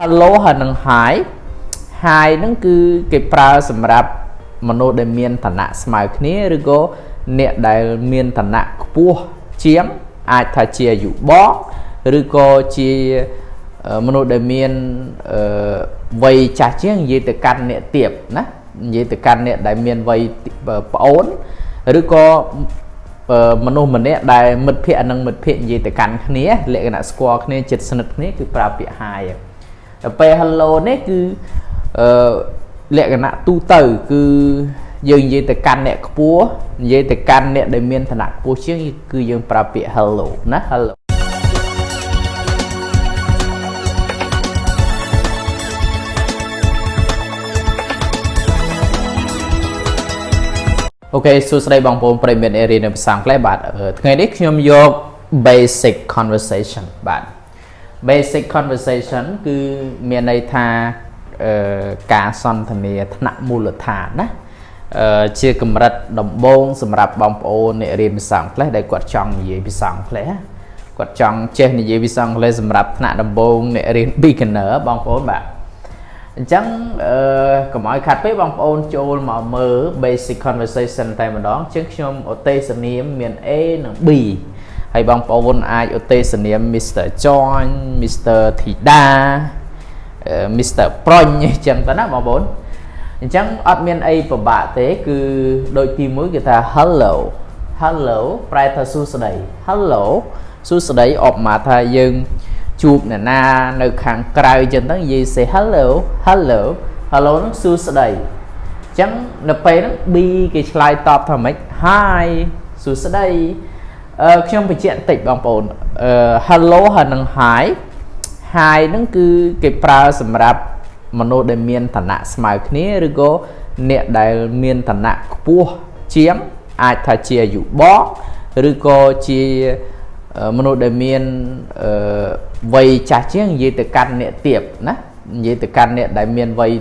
Hello ហើយនឹង Hi Hi ហ្នឹងគឺគេប្រើសម្រាប់មនុស្សដែលមានឋានៈស្មើគ្នាឬក៏អ្នកដែលមានឋានៈខ្ពស់ជាងអាចថាជាអាយុបងឬក៏ជាមនុស្សដែលមានវ័យចាស់ជាងនិយាយទៅកាន់អ្នកទៀបណានិយាយទៅកាន់អ្នកដែលមានវ័យប្អូនឬក៏មនុស្សម្នាក់ដែលមិត្តភ័ក្តិនិងមិត្តភ័ក្តិនិយាយទៅកាន់គ្នាលក្ខណៈស្គាល់គ្នាចិត្តស្និទ្ធគ្នាគឺប្រើពាក្យ Hi ពេល hello នេះគឺលក្ខណៈទូទៅគឺយើងនិយាយទៅកាន់អ្នកខ្ពស់និយាយទៅកាន់អ្នកដែលមានឋានៈខ្ពស់ជាងគឺយើងប្រើពាក្យ hello ណា hello OK សួស្តីបងប្អូនប្រិយមិត្តរៀននៅភាសាអង់គ្លេសបាទថ្ងៃនេះខ្ញុំយក basic conversation បាទ basic conversation គឺមានន័យថាការសន្ទនាថ្នាក់មូលដ្ឋានណាជាកម្រិតដំបូងសម្រាប់បងប្អូនអ្នករៀនភាសាអង់គ្លេសដែលគាត់ចង់និយាយភាសាអង់គ្លេសគាត់ចង់ចេះនិយាយភាសាអង់គ្លេសសម្រាប់ថ្នាក់ដំបូងអ្នករៀន beginner បងប្អូនបាទអញ្ចឹងកុំឲ្យខាត់ពេកបងប្អូនចូលមកមើល basic conversation តែម្ដងជាងខ្ញុំឧទ្ទេសនាមមាន A និង B ហើយបងប្អូនអាចឧទ្ទេសនាម Mr. John Mr. Thida Mr. ប្រុញអញ្ចឹងទៅណាបងប្អូនអញ្ចឹងអត់មានអីពិបាកទេគឺដូចទី1គេថា hello hello ប្រែថាសួស្តី hello សួស្តីអបមកថាយើងជួបអ្នកណានៅខាងក្រៅអញ្ចឹងទៅនិយាយ say hello hello hello នោះសួស្តីអញ្ចឹងនៅពេលហ្នឹង B គេឆ្លើយតបថាម៉េច hi សួស្តីខ្ញុំបញ្ជាក់បន្តិចបងប្អូនhello ហើយនឹង hi hi ហ្នឹងគឺគេប្រើសម្រាប់មនុស្សដែលមានឋានៈស្មើគ្នាឬក៏អ្នកដែលមានឋានៈខ្ពស់ជាងអាចថាជាអាយុបងឬក៏ជាមនុស្សដែលមានវ័យចាស់ជាងនិយាយទៅកាន់អ្នកទៀបណានិយាយទៅកាន់អ្នកដែលមានវ័យ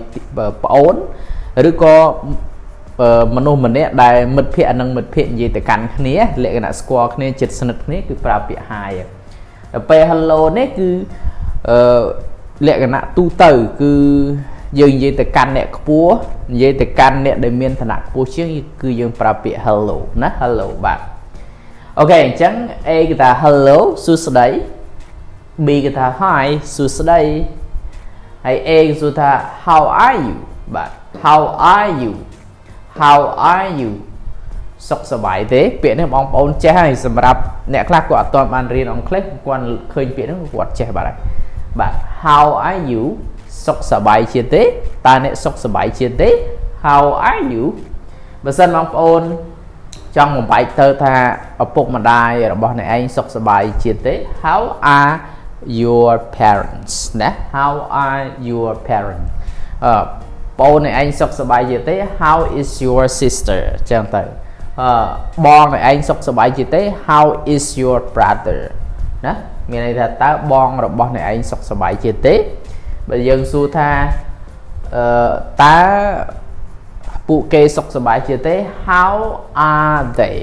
ប្អូនឬក៏មនុស្សម្នាក់ដែលមិត្តភ័ក្តិនិងមិត្តភ័ក្តិនិយាយទៅកាន់គ្នាលក្ខណៈស្គាល់គ្នាចិត្តស្និទ្ធគ្នាគឺប្រើពាក្យ Hi ពេល hello នេះគឺលក្ខណៈទូទៅគឺយើងនិយាយទៅកាន់អ្នកខ្ពស់និយាយទៅកាន់អ្នកដែលមានឋានៈខ្ពស់ជាងគឺយើងប្រើពាក្យ hello ណា hello បាទអូខេអញ្ចឹង A គេថា hello សួស្តី B គេថា hi សួស្តីហើយ A គេសួរថា how are you បាទ how are you how are you សុខសប្បាយទេពាក្យនេះបងប្អូនចេះហើយសម្រាប់អ្នកខ្លះគាត់អត់ទាន់បានរៀនអង់គ្លេសគាត់ឃើញពាក្យនេះគាត់ចេះបាទហើយបាទ how are you សុខសប្បាយជាទេតើអ្នកសុខសប្បាយជាទេ how are you បើសិនបងប្អូនចង់បំបែកទៅថាឪពុកម្ដាយរបស់អ្នកឯងសុខសប្បាយជាទេ how are your parents ណា how are your parents បងអ្នកឯងសុខសប្បាយជាទេ how is your sister ចឹងទៅបងអ្នកឯងសុខសប្បាយជាទេ how is your brother ណាមានន័យថាតើបងរបស់អ្នកឯងសុខសប្បាយជាទេបើយើងសួរថាតើពួកគេសុខសប្បាយជាទេ how are they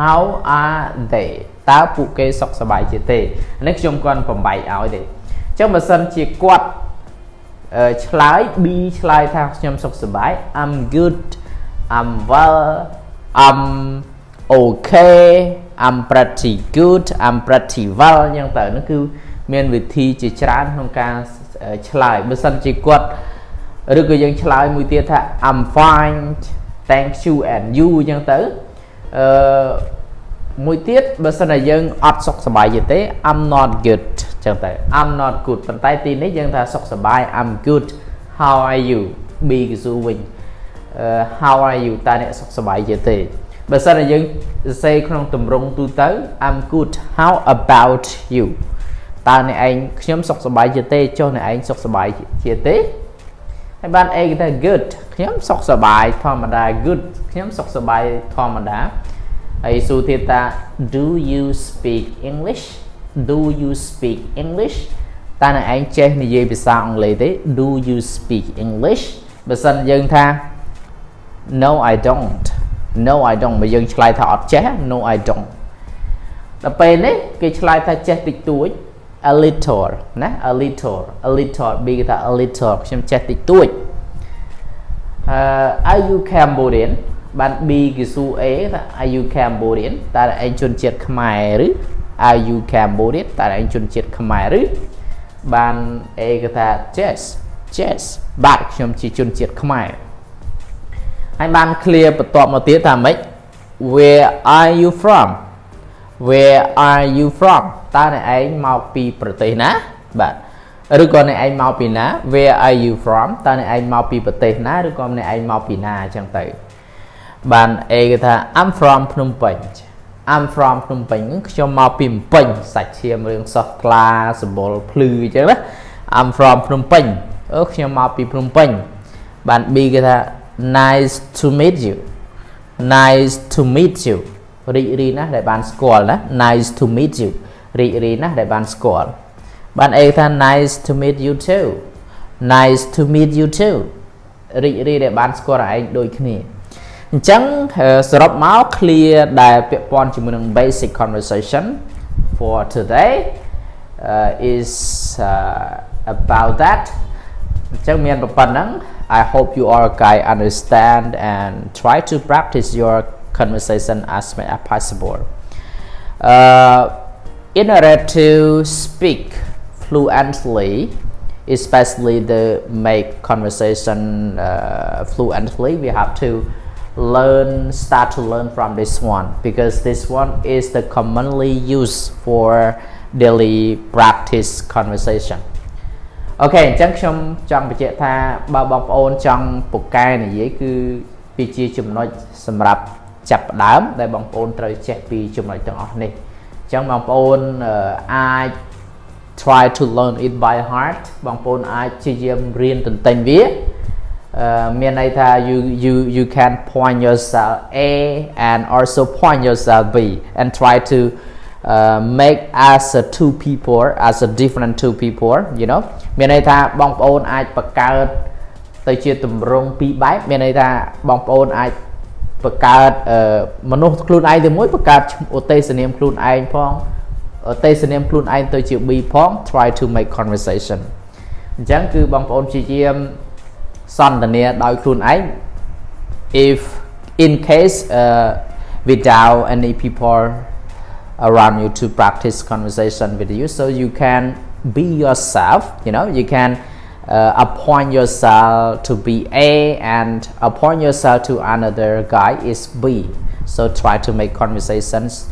how are they តើពួកគេសុខសប្បាយជាទេនេះខ្ញុំគាត់បំបែកឲ្យទេអញ្ចឹងបើសិនជាគាត់ឆ្លើយ B ឆ្លើយថាខ្ញុំសុខសប្បាយ I'm good I'm well I'm okay I'm pretty good I'm pretty well អញ្ចឹងទៅនោះគឺមានវិធីជាច្រើនក្នុងការឆ្លើយបើសិនជាគាត់ឬក៏យើងឆ្លើយមួយទៀតថា I'm fine thank you and you អញ្ចឹងទៅមួយទៀតបើសិនជាយើងអត់សុខសប្បាយទេ I'm not good អញ្ចឹងទៅ I'm not good ប៉ុន្តែទីនេះយើងថាសុខសប្បាយ I'm good how are you B គឺសួរវិញhow are you តើអ្នកសុខសប្បាយជាទេបើសិនជាយើងសរសេរក្នុងទម្រង់ទូទៅ I'm good how about you តើអ្នកឯងខ្ញុំសុខសប្បាយជាទេចុះអ្នកឯងសុខសប្បាយជាទេហើយបាន A គេថា good ខ្ញុំសុខសប្បាយធម្មតា good ខ្ញុំសុខសប្បាយធម្មតាហើយសួរទៀតថា do you speak English do you speak English តើអ្នកឯងចេះនិយាយភាសាអង់គ្លេសទេ do you speak English បើសិនយើងថា no I don't no I don't បើយើងឆ្លើយថាអត់ចេះ no I don't ដល់ពេលនេះគេឆ្លើយថាចេះតិចតួច a little ណា a little b គេថា a little ខ្ញុំចេះតិចតួចare you Cambodian បាន b គេសួរ a ថា are you Cambodian តើឯងជនជាតិខ្មែរឬ are you Cambodian តើឯងជនជាតិខ្មែរឬបាន a គេថា yes បាទខ្ញុំជាជនជាតិខ្មែរហើយបាន clear បន្ទាប់មកទៀតថាម៉េច where are you from តើអ្នកឯងមកពីប្រទេសណាបាទឬក៏អ្នកឯងមកពីណា where are you from តើអ្នកឯងមកពីប្រទេសណាឬក៏អ្នកឯងមកពីណាអញ្ចឹងទៅបាន A គេថា I'm from ភ្នំពេញខ្ញុំមកពីភ្នំពេញសាច់ឈាមរឿងសោះថ្លាសម្បុរភ្លឺអញ្ចឹងណា I'm from ភ្នំពេញខ្ញុំមកពីភ្នំពេញបាន B គេថា nice to meet you រីករាយណាស់ដែលបានស្គាល់ណា nice to meet you រីករាយណាស់ដែលបានស្គាល់បាន A ថា nice to meet you too រីករាយដែលបានស្គាល់ឯងដូចគ្នាអញ្ចឹងសរុបមក clear ដែលពាក់ព័ន្ធជាមួយនឹង basic conversation for today is about that អញ្ចឹងមានប៉ុណ្ណឹង I hope you all guys understand and try to practice your conversation as much as possible in order to speak fluently especially the make conversation fluently we have to start to learn from this one because this one is the commonly used for daily practice conversation អូខេអញ្ចឹងខ្ញុំចង់បញ្ជាក់ថាបើបងប្អូនចង់ពូកែនិយាយគឺវាជាចំណុចសម្រាប់ចាប់ផ្ដើមដែលបងប្អូនត្រូវចេះពីចំណុចទាំងអស់នេះអញ្ចឹងបងប្អូនអាច try to learn it by heart បងប្អូនអាចព្យាយាមរៀនទន្ទេញវាមានន័យថា you can point yourself A and also point yourself B and try to make as a different two people you know មានន័យថាបងប្អូនអាចបង្កើតទៅជាទម្រង់ពីរបែបមានន័យថាបងប្អូនអាចបង្កើតមនុស្សខ្លួនឯងទៅមួយបង្កើតឧទ្ទេសនាមខ្លួនឯងផងឧទ្ទេសនាមខ្លួនឯងទៅជា B ផង try to make conversation អញ្ចឹងគឺបងប្អូនព្យាយាមសន្ទនាដោយខ្លួនឯង if in case without any people around you to practice conversation with you so you can be yourself you know you can appoint yourself to be A and appoint yourself to another guy is B so try to make conversations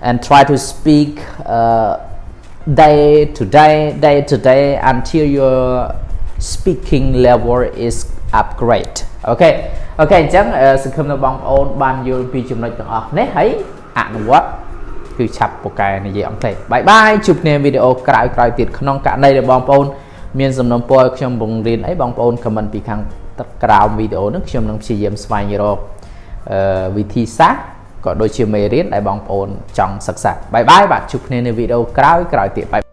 and try to speak day to day until your speaking level is upgrade អូខេអញ្ចឹងសង្ឃឹមថាបងប្អូនបានយល់ពីចំណុចទាំងអស់នេះហើយអនុវត្តគឺឆាប់ពូកែនិយាយអង់គ្លេសបាយបាយជួបគ្នាវីដេអូក្រោយៗទៀតក្នុងករណីដែលបងប្អូនមានសំណុំពរខ្ញុំបង្រៀនអីបងប្អូន comment ពីខាងក្រោមវីដេអូនេះខ្ញុំនឹងព្យាយាមស្វែងរកវិធីសាស្ត្រក៏ដូចជាមេរៀនដែលបងប្អូនចង់សិក្សាបាយបាយបាទជួបគ្នានៅវីដេអូក្រោយៗទៀត